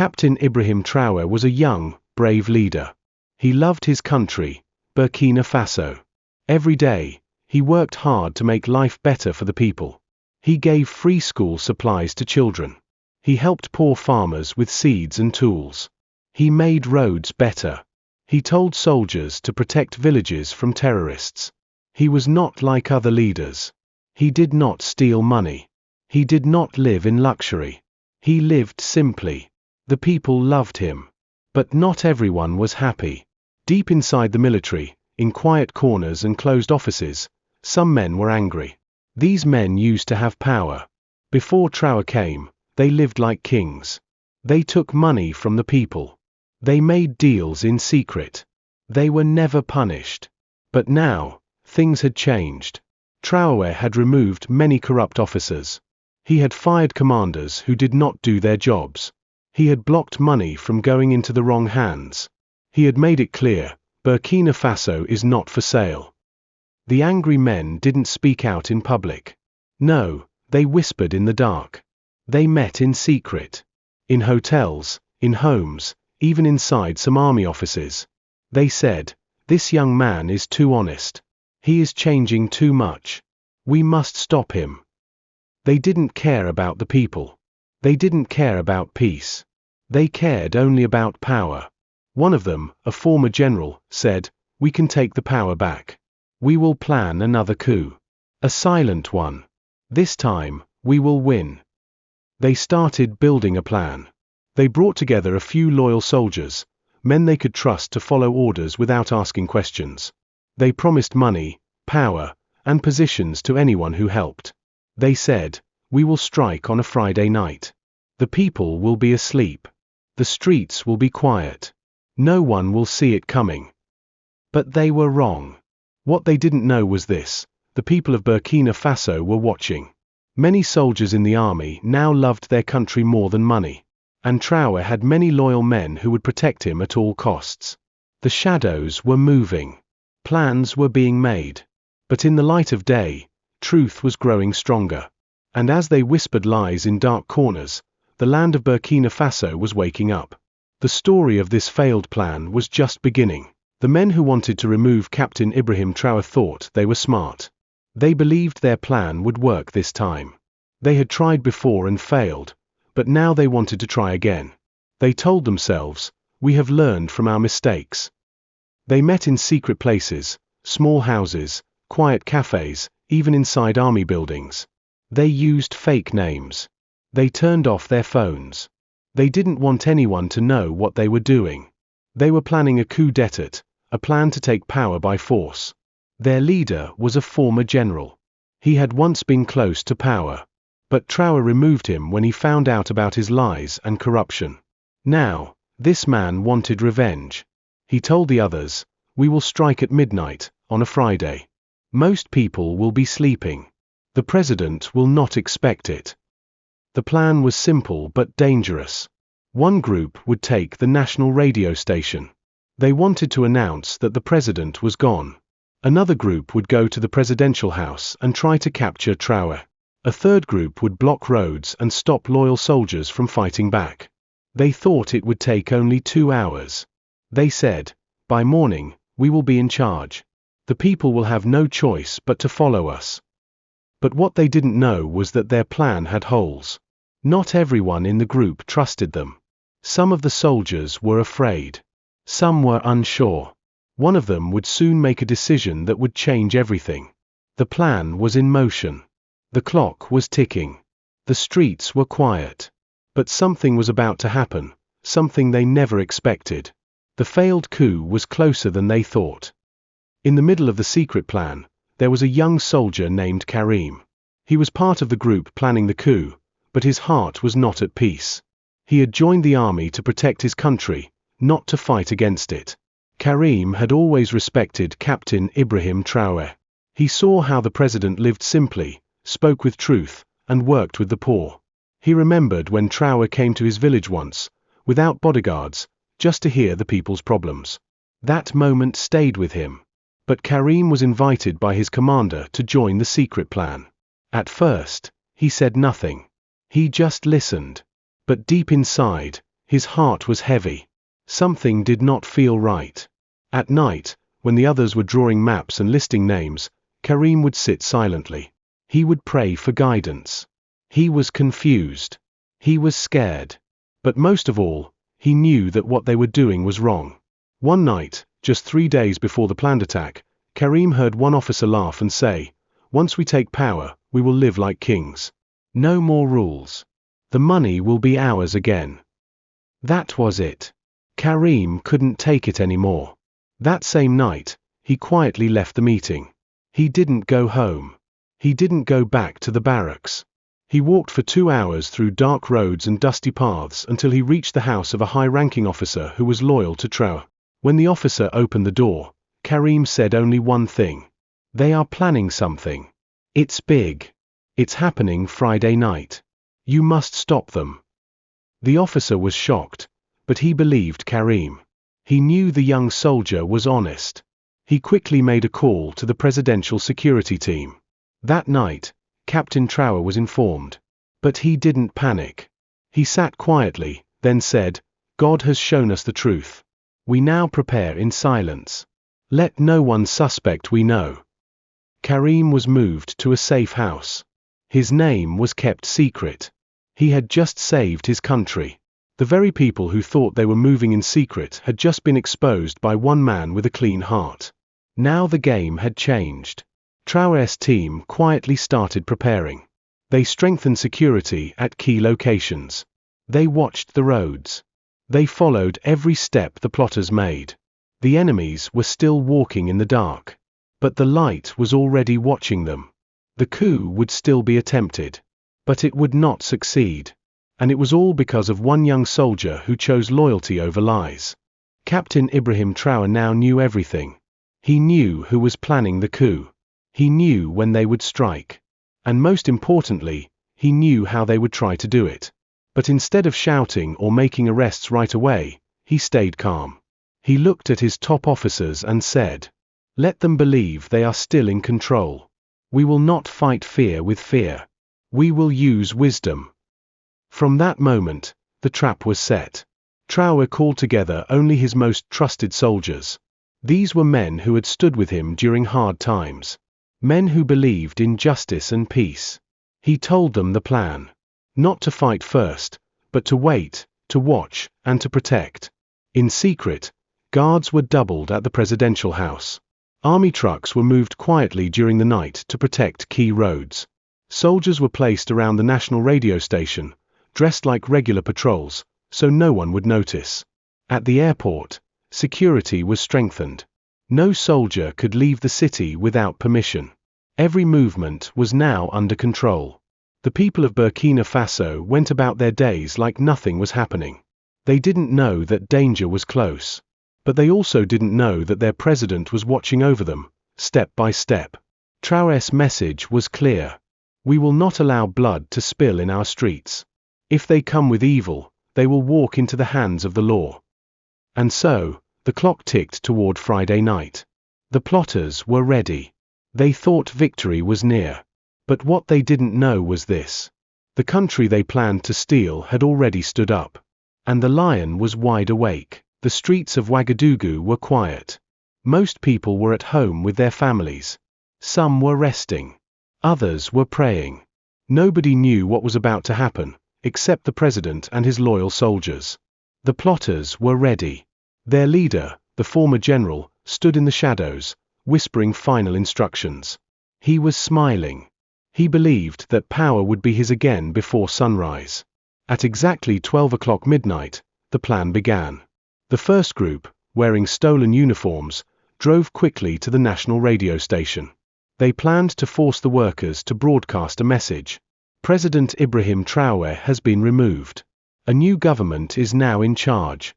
Captain Ibrahim Traoré was a young, brave leader. He loved his country, Burkina Faso. Every day, he worked hard to make life better for the people. He gave free school supplies to children. He helped poor farmers with seeds and tools. He made roads better. He told soldiers to protect villages from terrorists. He was not like other leaders. He did not steal money. He did not live in luxury. He lived simply. The people loved him. But not everyone was happy. Deep inside the military, in quiet corners and closed offices, some men were angry. These men used to have power. Before Traoré came, they lived like kings. They took money from the people. They made deals in secret. They were never punished. But now, things had changed. Traoré had removed many corrupt officers. He had fired commanders who did not do their jobs. He had blocked money from going into the wrong hands. He had made it clear, Burkina Faso is not for sale. The angry men didn't speak out in public. No, they whispered in the dark. They met in secret. In hotels, in homes, even inside some army offices. They said, "This young man is too honest. He is changing too much. We must stop him." They didn't care about the people. They didn't care about peace. They cared only about power. One of them, a former general, said, "We can take the power back. We will plan another coup. A silent one. This time, we will win." They started building a plan. They brought together a few loyal soldiers, men they could trust to follow orders without asking questions. They promised money, power, and positions to anyone who helped. They said, "We will strike on a Friday night. The people will be asleep. The streets will be quiet. No one will see it coming." But they were wrong. What they didn't know was this: the people of Burkina Faso were watching. Many soldiers in the army now loved their country more than money. And Traoré had many loyal men who would protect him at all costs. The shadows were moving. Plans were being made. But in the light of day, truth was growing stronger. And as they whispered lies in dark corners, the land of Burkina Faso was waking up. The story of this failed plan was just beginning. The men who wanted to remove Captain Ibrahim Traoré thought they were smart. They believed their plan would work this time. They had tried before and failed, but now they wanted to try again. They told themselves, "We have learned from our mistakes." They met in secret places, small houses, quiet cafes, even inside army buildings. They used fake names. They turned off their phones. They didn't want anyone to know what they were doing. They were planning a coup d'état, a plan to take power by force. Their leader was a former general. He had once been close to power. But Traoré removed him when he found out about his lies and corruption. Now, this man wanted revenge. He told the others, "We will strike at midnight, on a Friday. Most people will be sleeping. The president will not expect it." The plan was simple but dangerous. One group would take the national radio station. They wanted to announce that the president was gone. Another group would go to the presidential house and try to capture Traoré. A third group would block roads and stop loyal soldiers from fighting back. They thought it would take only 2 hours. They said, "By morning, we will be in charge. The people will have no choice but to follow us." But what they didn't know was that their plan had holes. Not everyone in the group trusted them. Some of the soldiers were afraid. Some were unsure. One of them would soon make a decision that would change everything. The plan was in motion. The clock was ticking. The streets were quiet. But something was about to happen, something they never expected. The failed coup was closer than they thought. In the middle of the secret plan, there was a young soldier named Karim. He was part of the group planning the coup, but his heart was not at peace. He had joined the army to protect his country, not to fight against it. Karim had always respected Captain Ibrahim Traoré. He saw how the president lived simply, spoke with truth, and worked with the poor. He remembered when Traoré came to his village once, without bodyguards, just to hear the people's problems. That moment stayed with him. But Karim was invited by his commander to join the secret plan. At first, he said nothing. He just listened. But deep inside, His heart was heavy. Something did not feel right. At night, when the others were drawing maps and listing names, Karim would sit silently. He would pray for guidance. He was confused. He was scared. But most of all, he knew that what they were doing was wrong. One night, just 3 days before the planned attack, Karim heard one officer laugh and say, "Once we take power, we will live like kings. No more rules. The money will be ours again." That was it. Karim couldn't take it anymore. That same night, he quietly left the meeting. He didn't go home. He didn't go back to the barracks. He walked for 2 hours through dark roads and dusty paths until he reached the house of a high-ranking officer who was loyal to Traoré. When the officer opened the door, Karim said only one thing. "They are planning something. It's big. It's happening Friday night. You must stop them." The officer was shocked, but he believed Karim. He knew the young soldier was honest. He quickly made a call to the presidential security team. That night, Captain Traoré was informed. But he didn't panic. He sat quietly, then said, "God has shown us the truth. We now prepare in silence. Let no one suspect we know." Karim was moved to a safe house. His name was kept secret. He had just saved his country. The very people who thought they were moving in secret had just been exposed by one man with a clean heart. Now the game had changed. Traoré's team quietly started preparing. They strengthened security at key locations. They watched the roads. They followed every step the plotters made. The enemies were still walking in the dark. But the light was already watching them. The coup would still be attempted. But it would not succeed. And it was all because of one young soldier who chose loyalty over lies. Captain Ibrahim Traoré now knew everything. He knew who was planning the coup. He knew when they would strike. And most importantly, he knew how they would try to do it. But instead of shouting or making arrests right away, he stayed calm. He looked at his top officers and said, "Let them believe they are still in control. We will not fight fear with fear. We will use wisdom." From that moment, the trap was set. Traoré called together only his most trusted soldiers. These were men who had stood with him during hard times. Men who believed in justice and peace. He told them the plan. Not to fight first, but to wait, to watch, and to protect. In secret, guards were doubled at the presidential house. Army trucks were moved quietly during the night to protect key roads. Soldiers were placed around the national radio station, dressed like regular patrols, so no one would notice. At the airport, security was strengthened. No soldier could leave the city without permission. Every movement was now under control. The people of Burkina Faso went about their days like nothing was happening. They didn't know that danger was close. But they also didn't know that their president was watching over them, step by step. Traoré's message was clear. We will not allow blood to spill in our streets. If they come with evil, they will walk into the hands of the law. And so, the clock ticked toward Friday night. The plotters were ready. They thought victory was near. But what they didn't know was this. The country they planned to steal had already stood up. And the lion was wide awake. The streets of Ouagadougou were quiet. Most people were at home with their families. Some were resting. Others were praying. Nobody knew what was about to happen, except the president and his loyal soldiers. The plotters were ready. Their leader, the former general, stood in the shadows, whispering final instructions. He was smiling. He believed that power would be his again before sunrise. At exactly 12 o'clock midnight, the plan began. The first group, wearing stolen uniforms, drove quickly to the national radio station. They planned to force the workers to broadcast a message. President Ibrahim Traoré has been removed. A new government is now in charge.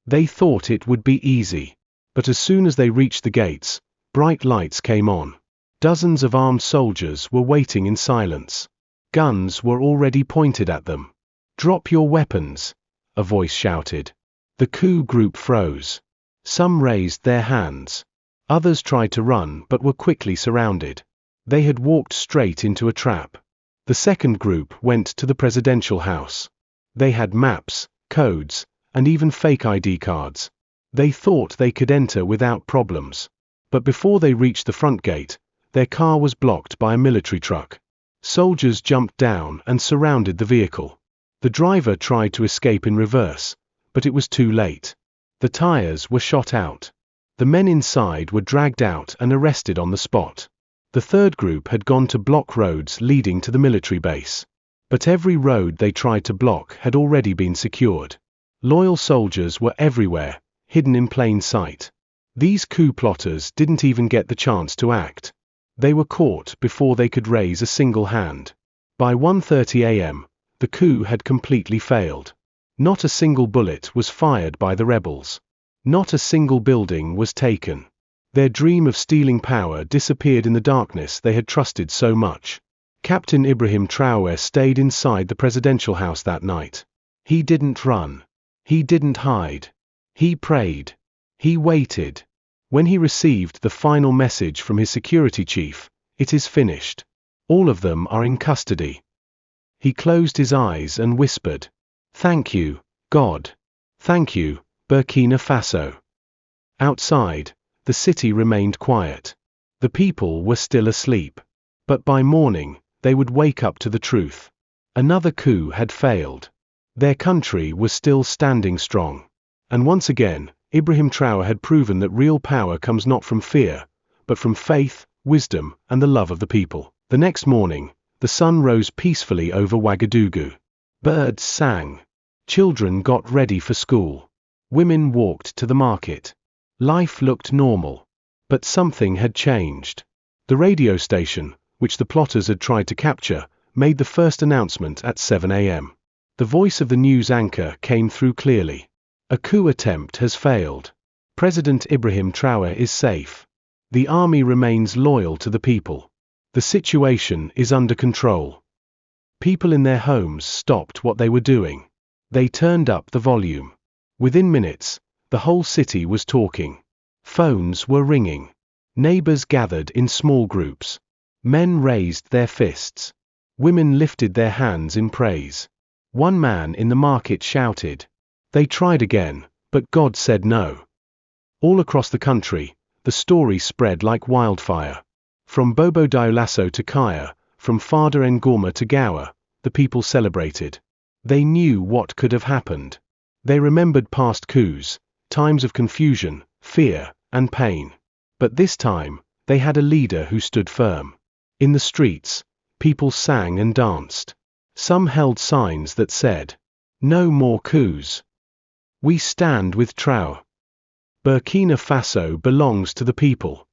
They thought it would be easy. But as soon as they reached the gates, bright lights came on. Dozens of armed soldiers were waiting in silence. Guns were already pointed at them. "Drop your weapons," a voice shouted. The coup group froze. Some raised their hands. Others tried to run but were quickly surrounded. They had walked straight into a trap. The second group went to the presidential house. They had maps, codes, and even fake ID cards. They thought they could enter without problems. But before they reached the front gate, their car was blocked by a military truck. Soldiers jumped down and surrounded the vehicle. The driver tried to escape in reverse, but it was too late. The tires were shot out. The men inside were dragged out and arrested on the spot. The third group had gone to block roads leading to the military base. But every road they tried to block had already been secured. Loyal soldiers were everywhere, hidden in plain sight. These coup plotters didn't even get the chance to act. They were caught before they could raise a single hand. By 1:30 a.m., the coup had completely failed. Not a single bullet was fired by the rebels. Not a single building was taken. Their dream of stealing power disappeared in the darkness they had trusted so much. Captain Ibrahim Traoré stayed inside the presidential house that night. He didn't run. He didn't hide. He prayed. He waited. When he received the final message from his security chief, "It is finished. All of them are in custody." He closed his eyes and whispered, "Thank you, God. Thank you, Burkina Faso." Outside, the city remained quiet. The people were still asleep. But by morning, they would wake up to the truth. Another coup had failed. Their country was still standing strong. And once again, Ibrahim Traoré had proven that real power comes not from fear, but from faith, wisdom, and the love of the people. The next morning, the sun rose peacefully over Ouagadougou. Birds sang. Children got ready for school. Women walked to the market. Life looked normal. But something had changed. The radio station, which the plotters had tried to capture, made the first announcement at 7 a.m. The voice of the news anchor came through clearly. A coup attempt has failed. President Ibrahim Traoré is safe. The army remains loyal to the people. The situation is under control. People in their homes stopped what they were doing. They turned up the volume. Within minutes, the whole city was talking. Phones were ringing. Neighbors gathered in small groups. Men raised their fists. Women lifted their hands in praise. One man in the market shouted, "They tried again, but God said no." All across the country, the story spread like wildfire. From Bobo Dioulasso to Kaya, from Fada Ngoma to Gowa, the people celebrated. They knew what could have happened. They remembered past coups, times of confusion, fear, and pain. But this time, they had a leader who stood firm. In the streets, people sang and danced. Some held signs that said, "No more coups. We stand with Traoré. Burkina Faso belongs to the people."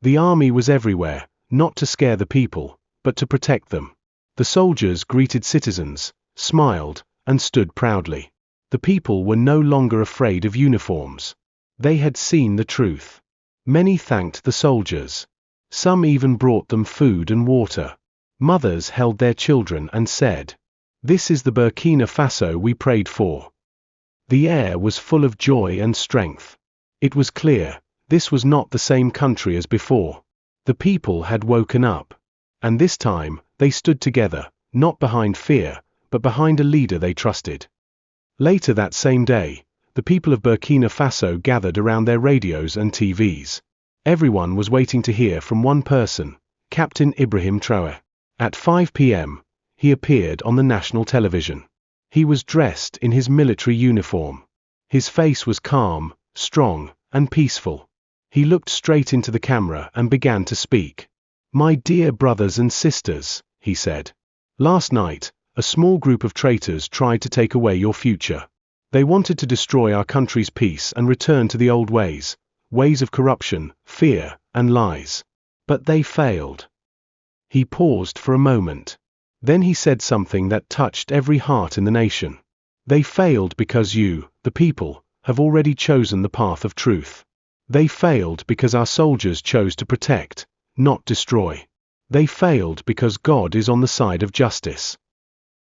The army was everywhere, not to scare the people, but to protect them. The soldiers greeted citizens, smiled, and stood proudly. The people were no longer afraid of uniforms. They had seen the truth. Many thanked the soldiers. Some even brought them food and water. Mothers held their children and said, "This is the Burkina Faso we prayed for." The air was full of joy and strength. It was clear, this was not the same country as before. The people had woken up. And this time, they stood together, not behind fear, but behind a leader they trusted. Later that same day, the people of Burkina Faso gathered around their radios and TVs. Everyone was waiting to hear from one person, Captain Ibrahim Traoré. At 5 p.m., he appeared on the national television. He was dressed in his military uniform. His face was calm, strong, and peaceful. He looked straight into the camera and began to speak. "My dear brothers and sisters," he said. "Last night, a small group of traitors tried to take away your future. They wanted to destroy our country's peace and return to the old ways of corruption, fear, and lies. But they failed." He paused for a moment. Then he said something that touched every heart in the nation. "They failed because you, the people, have already chosen the path of truth. They failed because our soldiers chose to protect, not destroy. They failed because God is on the side of justice."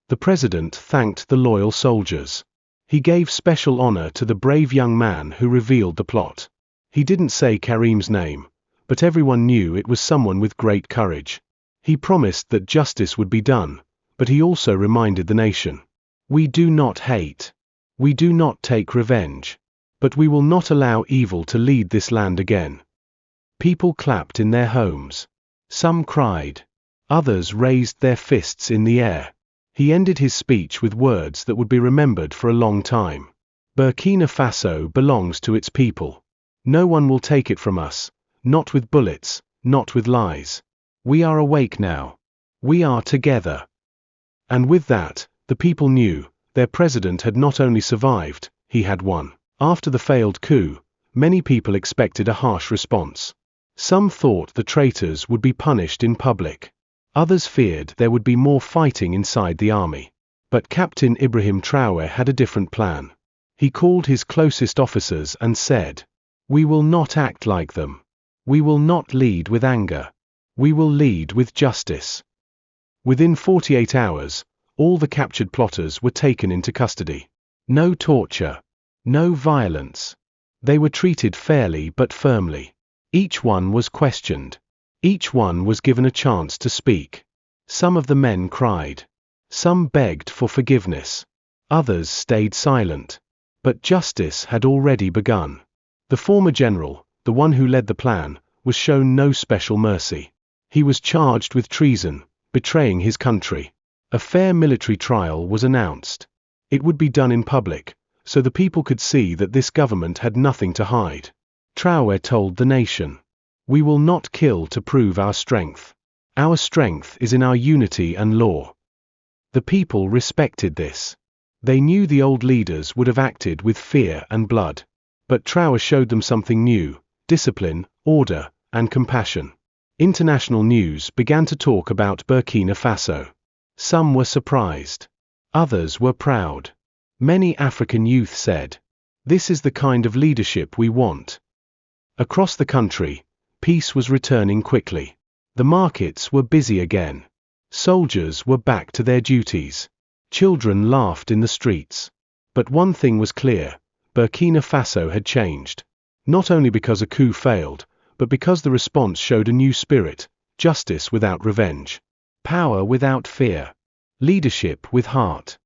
The president thanked the loyal soldiers. He gave special honor to the brave young man who revealed the plot. He didn't say Karim's name, but everyone knew it was someone with great courage. He promised that justice would be done, but he also reminded the nation, "We do not hate. We do not take revenge. But we will not allow evil to lead this land again. People clapped in their homes. Some cried. Others raised their fists in the air. He ended his speech with words that would be remembered for a long time. Burkina Faso belongs to its people. No one will take it from us, not with bullets, not with lies. We are awake now. We are together. And with that, the people knew, their president had not only survived, he had won. After the failed coup, many people expected a harsh response. Some thought the traitors would be punished in public. Others feared there would be more fighting inside the army. But Captain Ibrahim Traoré had a different plan. He called his closest officers and said, "We will not act like them. We will not lead with anger. We will lead with justice." Within 48 hours, all the captured plotters were taken into custody. No torture. No violence. They were treated fairly but firmly. Each one was questioned. Each one was given a chance to speak. Some of the men cried. Some begged for forgiveness. Others stayed silent. But justice had already begun. The former general, the one who led the plan, was shown no special mercy. He was charged with treason, betraying his country. A fair military trial was announced. It would be done in public, so the people could see that this government had nothing to hide. Traoré told the nation, "We will not kill to prove our strength. Our strength is in our unity and law." The people respected this. They knew the old leaders would have acted with fear and blood. But Traoré showed them something new: discipline, order, and compassion. International news began to talk about Burkina Faso. Some were surprised. Others were proud. Many African youth said, "This is the kind of leadership we want." Across the country, peace was returning quickly. The markets were busy again. Soldiers were back to their duties. Children laughed in the streets. But one thing was clear: Burkina Faso had changed. Not only because a coup failed, but because the response showed a new spirit: justice without revenge, power without fear, leadership with heart.